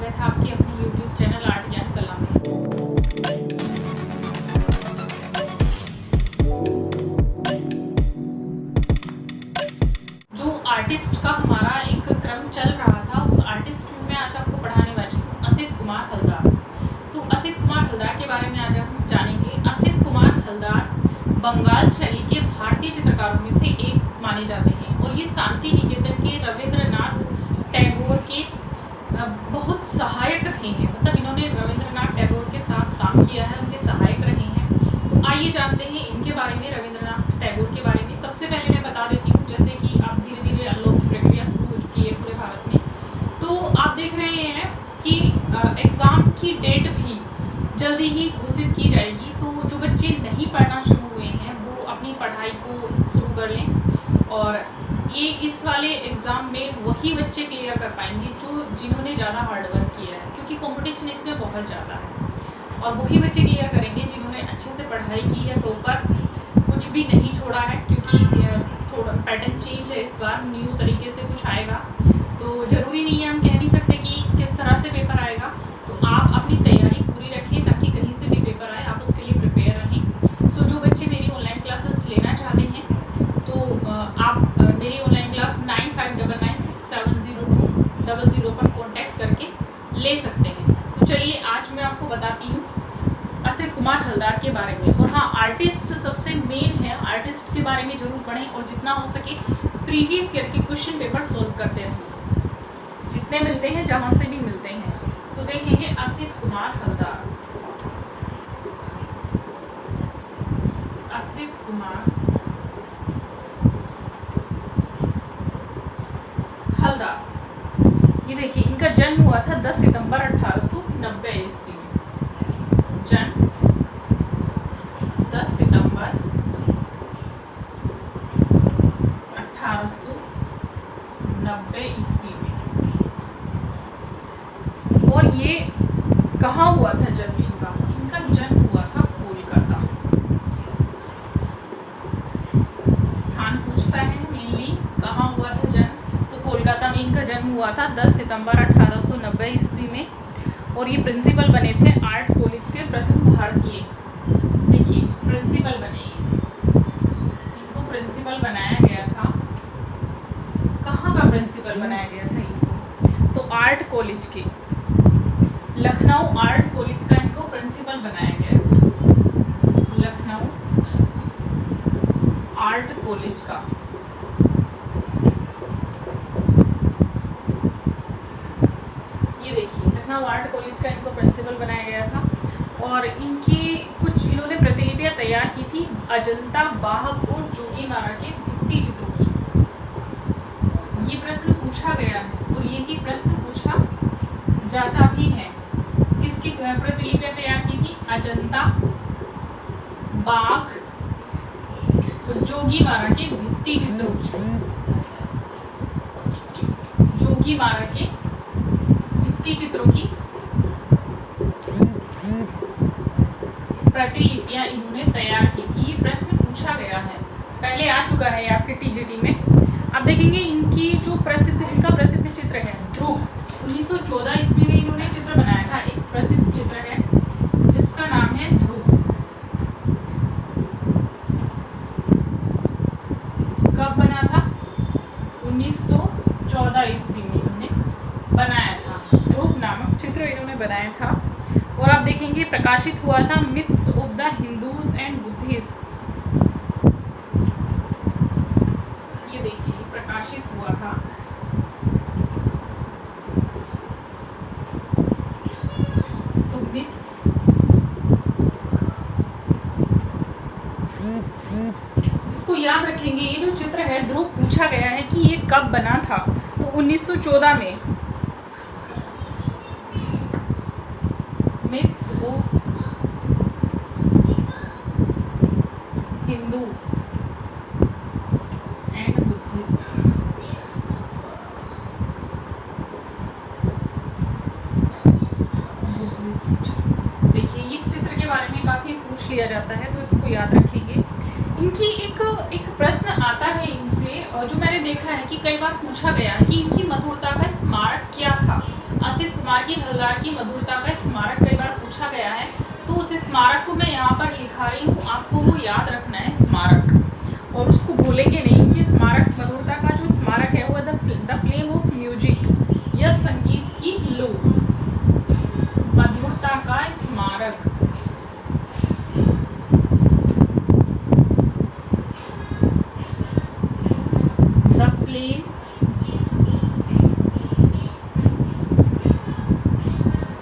स्वागत है आपके अपने YouTube चैनल आर्ट ज्ञान कला में। जो आर्टिस्ट का हमारा एक क्रम चल रहा था, उस आर्टिस्ट में मैं आज आपको पढ़ाने वाली हूँ असित कुमार हलदार। तो असित कुमार हलदार के बारे में आज हम जानेंगे। असित कुमार हलदार बंगाल शैली के भारतीय चित्रकारों में से एक माने जाते हैं और ये शांति निकेतन के रविंद्रनाथ टैगोर के बहुत सहायक रहे हैं। मतलब इन्होंने रविंद्रनाथ टैगोर के साथ काम किया है, उनके सहायक रहे हैं। तो आइए जानते हैं इनके बारे में, रविंद्रनाथ टैगोर के बारे में। सबसे पहले मैं बता देती हूँ, जैसे कि आप धीरे धीरे अनलॉक की प्रक्रिया शुरू हो चुकी है पूरे भारत में, तो आप देख रहे हैं कि एग्ज़ाम की डेट भी जल्दी ही घोषित की जाएगी। तो जो बच्चे नहीं पढ़ना शुरू हुए हैं वो अपनी पढ़ाई को शुरू कर लें और ये इस वाले एग्ज़ाम में वही बच्चे क्लियर कर पाएंगे जिन्होंने ज़्यादा हार्ड वर्क किया है, क्योंकि कंपटीशन इसमें बहुत ज़्यादा है। और वही बच्चे क्लियर करेंगे जिन्होंने अच्छे से पढ़ाई की है, प्रॉपर कुछ भी नहीं छोड़ा है, क्योंकि थोड़ा पैटर्न चेंज है इस बार, न्यू तरीके से कुछ आएगा। तो ज़रूरी नहीं है, हम कह नहीं सकते कि किस तरह से पेपर आएगा। तो आप अपनी तैयारी पूरी रखें ताकि कहीं से भी पेपर आए आप उसके लिए प्रिपेयर रहें। सो जो बच्चे मेरी ऑनलाइन क्लासेस लेना चाहते हैं तो आप मेरी ऑनलाइन क्लास 9599670200 पर कॉन्टैक्ट करके ले सकते हैं। तो चलिए आज मैं आपको बताती हूँ असित कुमार हलदार के बारे में। और हाँ, आर्टिस्ट सबसे मेन है, आर्टिस्ट के बारे में जरूर पढ़ें और जितना हो सके प्रीवियस ईयर के क्वेश्चन पेपर सोल्व करते रहें, जितने मिलते हैं, जहाँ से भी मिलते हैं। तो देखेंगे असित कुमार हलदार। असित कुमार हलदार, ये देखिए, इनका जन्म हुआ था 10 सितंबर 1890 ईस्वी में। जन्म 10 सितंबर 1890 ईस्वी में। और ये कहाँ हुआ था जन्म इनका? इनका जन्म हुआ था कोलकाता। स्थान पूछता है मेनली, कहाँ हुआ था जन्म, तो कोलकाता में इनका जन्म हुआ था 10 सितंबर 1890 ईस्वी में। और ये प्रिंसिपल बने थे आर्ट कॉलेज के प्रथम भारतीय। देखिए, प्रिंसिपल बने, इनको प्रिंसिपल बनाया गया था। कहाँ का प्रिंसिपल बनाया गया था इनको? तो आर्ट कॉलेज के, लखनऊ आर्ट कॉलेज का इनको प्रिंसिपल बनाया गया। लखनऊ आर्ट कॉलेज का। ये देखिए, लखनऊ आर्ट कॉलेज का इनको प्रिंसिपल बनाया गया था। और इनकी कुछ इन्होंने प्रतिलिपियां तैयार की थी अजंता, बाघ और जोगीमारा के भित्ति चित्रों की। ये प्रश्न पूछा गया है और यही प्रश्न पूछा जाता भी है। किसकी प्रतिलिपियां तैयार की थी? अजंता, बाघ और जोगीमारा के भित्ति चित्रों की। जोगीमारा के भित्ति चित्रों की प्रतिलिपियां इन्होंने तैयार की थी। ये प्रश्न पूछा गया है, पहले आ चुका है आपके टीजीटी में। आप देखेंगे इनकी जो इनका प्रसिद्ध चित्र है ध्रुव। 1914 ईस्वी में इन्होंने चित्र बनाया था, एक प्रसिद्ध चित्र है जिसका नाम है ध्रुव। कब बना था? 1914 ईस्वी में इन्होंने बनाया था, ध्रुव नामक चित्र इन्होंने बनाया था। और आप देखेंगे प्रकाशित हुआ था myths of the Hindus and Buddhist. ये देखिए, प्रकाशित हुआ था। तो मिथ्स, इसको याद रखेंगे। ये जो चित्र है ध्रुव, पूछा गया है कि ये कब बना था, तो 1914 में। Myths of Hindu and Buddhist. देखिए, इस चित्र के बारे में काफ़ी पूछ लिया जाता है, तो इसको याद रखेंगे। इनकी एक प्रश्न आता है इनसे, और जो मैंने देखा है कि कई बार पूछा गया है कि इनकी मधुरता का स्मारक क्या था। असित कुमार कुमार की हलदार की मधुरता का स्मारक कई बार पूछा गया है, तो उस स्मारक को मैं यहाँ पर लिखा रही हूँ, आपको वो याद रखना है स्मारक, और उसको भूलेंगे नहीं कि स्मारक मधुरता का जो स्मारक है वो द फ्लेम ऑफ म्यूजिक या संगीत की लो, मधुरता का स्मारक।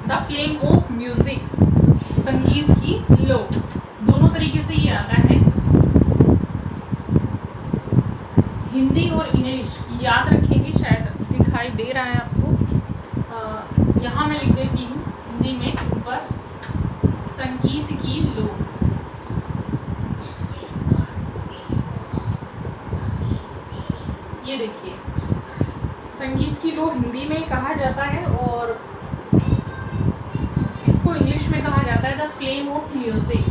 द फ्लेम ऑफ म्यूजिक, संगीत की लो, दोनों तरीके से ये आता है। हिंदी और इंग्लिश याद रखेंगे, शायद दिखाई दे रहा है आपको, यहाँ मैं लिख देती हूँ हिंदी में ऊपर, संगीत की लो। ये देखिए, संगीत की लो हिंदी में कहा जाता है और इसको इंग्लिश में कहा जाता है the flame of music.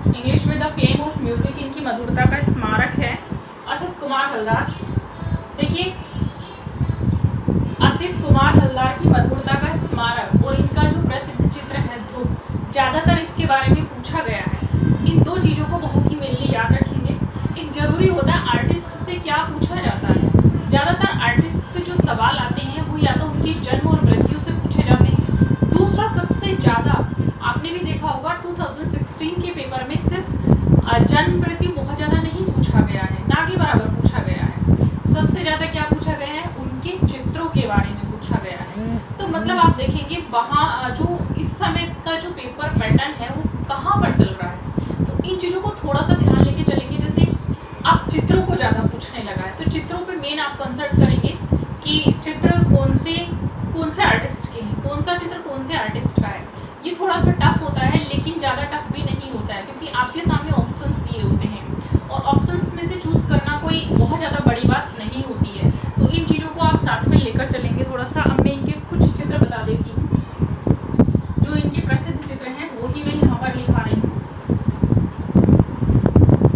English में द फ्लेम ऑफ म्यूजिक इनकी मधुरता का स्मारक है। असित कुमार हलदार, देखिए असित कुमार हलदार की मधुरता का स्मारक और इनका जो प्रसिद्ध चित्र है ध्रुव, ज्यादातर इसके बारे में पूछा गया है। इन दो चीजों को बहुत ही मेनली याद रखेंगे। एक जरूरी होता है आर्टिस्ट से क्या पूछा जाता है, ज्यादातर आर्टिस्ट से जो सवाल आते हैं वो या तो उनकी जन्म और मृत्यु से पूछे जाते हैं। दूसरा सबसे ज्यादा आपने भी देखा होगा 2016 के पेपर में सिर्फ जन्म मृत्यु बहुत ज्यादा नहीं पूछा गया है, ना के बराबर पूछा गया है। सबसे ज्यादा क्या पूछा गया है, उनके चित्रों के बारे में पूछा गया है। तो मतलब आप देखेंगे वहाँ जो इस समय का जो पेपर पैटर्न है वो कहाँ पर चल रहा है, तो इन चीजों को थोड़ा सा ध्यान लेके चलेंगे। जैसे आप चित्रों को ज्यादा पूछने लगा है, तो चित्रों पे मेन आप कंसल्ट करेंगे कि चित्र कौन से आर्टिस्ट के हैं, कौन सा चित्र कौन से आर्टिस्ट का है। ये थोड़ा सा टफ होता है, लेकिन ज़्यादा टफ भी नहीं होता है, क्योंकि आपके सामने ऑप्शंस दिए होते हैं और ऑप्शंस में से चूज करना कोई बहुत ज़्यादा बड़ी बात नहीं होती है। तो इन चीज़ों को आप साथ में लेकर चलेंगे थोड़ा सा। अब मैं इनके कुछ चित्र बता देती हूँ, जो इनके प्रसिद्ध चित्र हैं वो ही मैं यहाँ पर लिखा रही हूँ,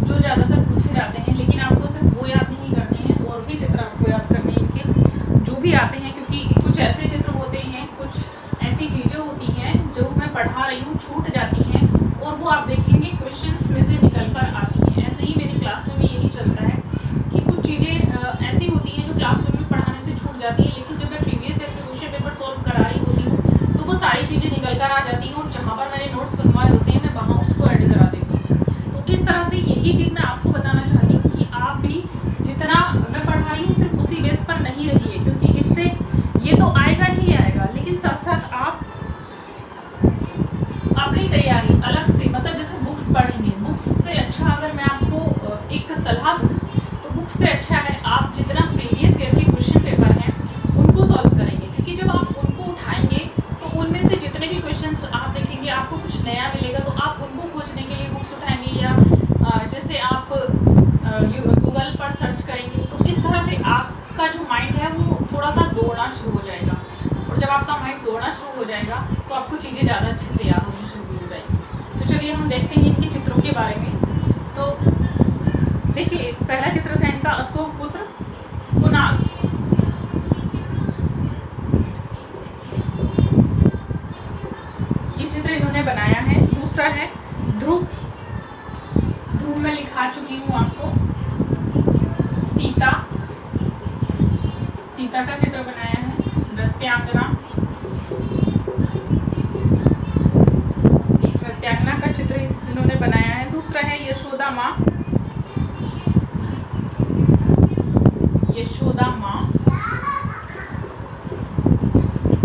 जो ज़्यादातर पूछे जाते हैं। लेकिन आपको सिर्फ वो याद नहीं करने हैं, और भी चित्र आपको याद करने हैं इनके जो भी आते हैं, क्योंकि कुछ ऐसे चित्र होते हैं, कुछ ऐसी चीज़ें होती हैं जो मैं पढ़ा रही हूँ छूट जाती हैं, और वो आप देखेंगे क्वेश्चंस में से निकल कर आती हैं। ऐसे ही मेरी क्लास में भी यही चलता है कि कुछ चीज़ें ऐसी होती हैं जो क्लास में पढ़ाने से छूट जाती है, लेकिन जब मैं प्रीवियस ईयर के क्वेश्चन पेपर सॉल्व करा रही होती हूँ तो वो सारी चीज़ें निकल कर आ जाती हैं, और जहाँ पर मैंने नोट्स बनवाए होते हैं मैं वहाँ उसको ऐड करा देती हूँ। तो इस तरह से यही चीज़ मैं आपको बताना चाहती हूँ कि आप भी जितना मैं पढ़ा रही हूँ सिर्फ उसी बेस पर नहीं रहिए, क्योंकि इससे ये तो आएगा ही आएगा, लेकिन साथ साथ आप अपनी तैयारी अलग से, मतलब जैसे बुक्स पढ़ेंगे, बुक्स से अच्छा अगर मैं आपको एक सलाह दूँ तो बुक्स से अच्छा है आप जितना प्रीवियस ईयर के क्वेश्चन पेपर हैं उनको सॉल्व करेंगे, क्योंकि जब आप उनको उठाएंगे तो उनमें से जितने भी क्वेश्चंस आप देखेंगे आपको कुछ नया मिलेगा, तो आप उनको खोजने के लिए बुक्स उठाएंगे, या जैसे आप गूगल पर सर्च करेंगे। तो इस तरह से आपका जो माइंड है वो थोड़ा सा दौड़ना शुरू हो जाएगा, और जब आपका माइंड दौड़ना शुरू हो जाएगा तो आपको चीज़ें ज़्यादा अच्छे से याद होनी शुरू हो जाएगी। तो चलिए हम देखते हैं इनके चित्रों के बारे में। तो देखिए, पहला चित्र था इनका अशोक पुत्र कुणाल। ये चित्र इन्होंने बनाया है। दूसरा है ध्रुव, ध्रुव में लिखा चुकी हूँ आपको। सीता, सीता का चित्र बनाया है। नृत्यांगना, नृत्यांगना का चित्र इन्होंने बनाया है। दूसरा है यशोदा माँ, यशोदा माँ।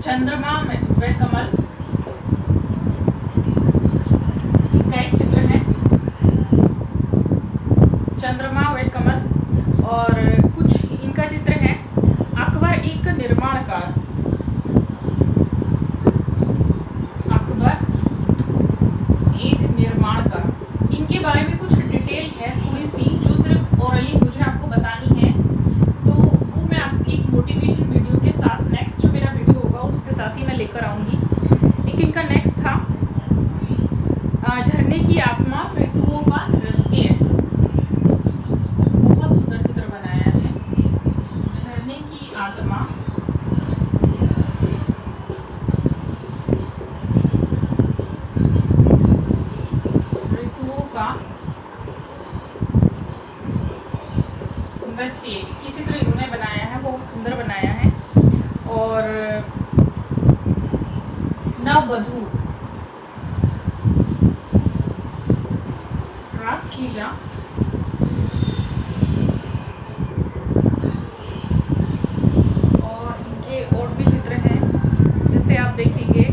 चंद्रमा व कमल का एक चित्र है, चंद्रमा व कमल। और कुछ इनका चित्र है अकबर एक निर्माणकार, अकबर एक निर्माणकार। इनके बारे में कुछ डिटेल है थोड़ी सी, जो सिर्फ ओरली मुझे आपको बतानी है, तो वो मैं आपकी एक मोटिवेशन वीडियो के साथ, नेक्स्ट जो मेरा वीडियो होगा उसके साथ ही मैं लेकर आऊँगी। एक इनका नेक्स्ट था झरने की आत्मा ऋतुओं का नृत्य। बहुत सुंदर चित्र बनाया है, झरने की आत्मा नववधू, रासलीला, और इनके और भी चित्र हैं जिसे आप देखेंगे।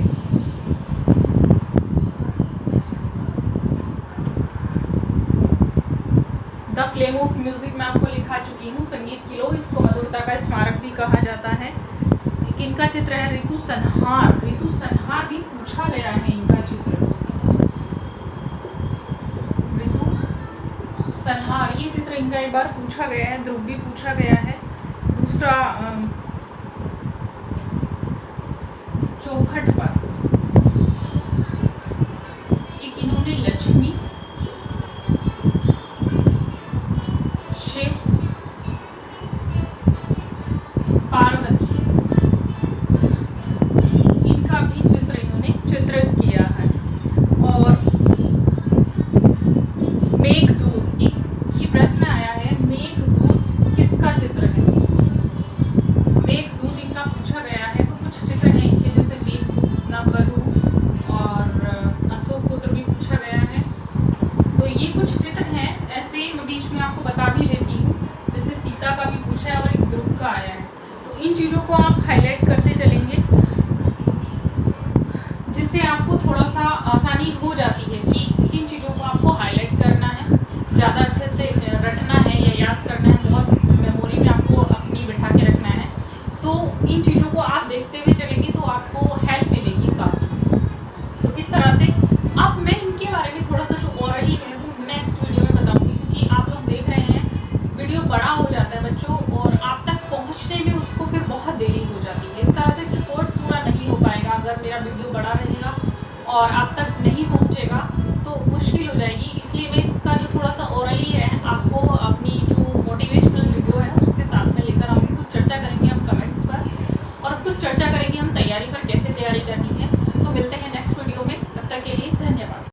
द फ्लेम ऑफ म्यूजिक में आपको लिखा चुकी हूँ, संगीत की लो, इसको मधुरता का स्मारक भी कहा जाता है। एक इनका चित्र है ऋतु संहार। ऋतु संहार भी पूछा गया है इनका चित्र। ऋतु संहार ये चित्र इनका एक बार पूछा गया है, ध्रुव भी पूछा गया है। दूसरा चौखट पर एक इन्होंने लक्ष्मी, शिव, पार्वती, इनका भी चित्र इन्होंने चित्रित किया है। और मेघदूत, ये प्रश्न आया है, मेघदूत किसका चित्र है? मेघदूत इनका पूछा गया है। तो कुछ चित्र हैं इनके, जैसे मेघदूत, नववधू और अशोक पुत्र भी पूछा गया है। तो ये कुछ चित्र हैं। ऐसे मैं बीच में आपको बता भी देती हूँ, जैसे सीता का भी पूछा है और एक ध्रुव का आया है। तो इन चीज़ों को आप हाईलाइट करते चलेंगे, जिससे आपको थोड़ा सा आसानी हो जाती है कि इन चीज़ों को आपको हाईलाइट करना है, ज़्यादा अच्छे से रटना है या याद करना है, बहुत मेमोरी में आपको अपनी बिठा के रखना है। तो इन चीज़ों को आप देखते हुए चलेंगे तो आपको हेल्प मिलेगी काफ़ी। तो इस तरह से अब मैं इनके बारे में थोड़ा सा जो ओरली है वो नेक्स्ट वीडियो में बताऊंगी, क्योंकि आप लोग देख रहे हैं वीडियो बड़ा हो जाता है बच्चों, और आप तक पहुंचने में उसको फिर बहुत देरी हो जाती है। इस तरह से फिर कोर्स पूरा नहीं हो पाएगा अगर मेरा वीडियो बड़ा रहेगा और आप तक नहीं पहुंचेगा तो मुश्किल हो जाएगी। इसलिए मैं इसका जो थोड़ा सा ओरली है आपको अपनी जो मोटिवेशनल वीडियो है उसके साथ में लेकर आऊँगी। कुछ चर्चा करेंगे हम कमेंट्स पर और कुछ चर्चा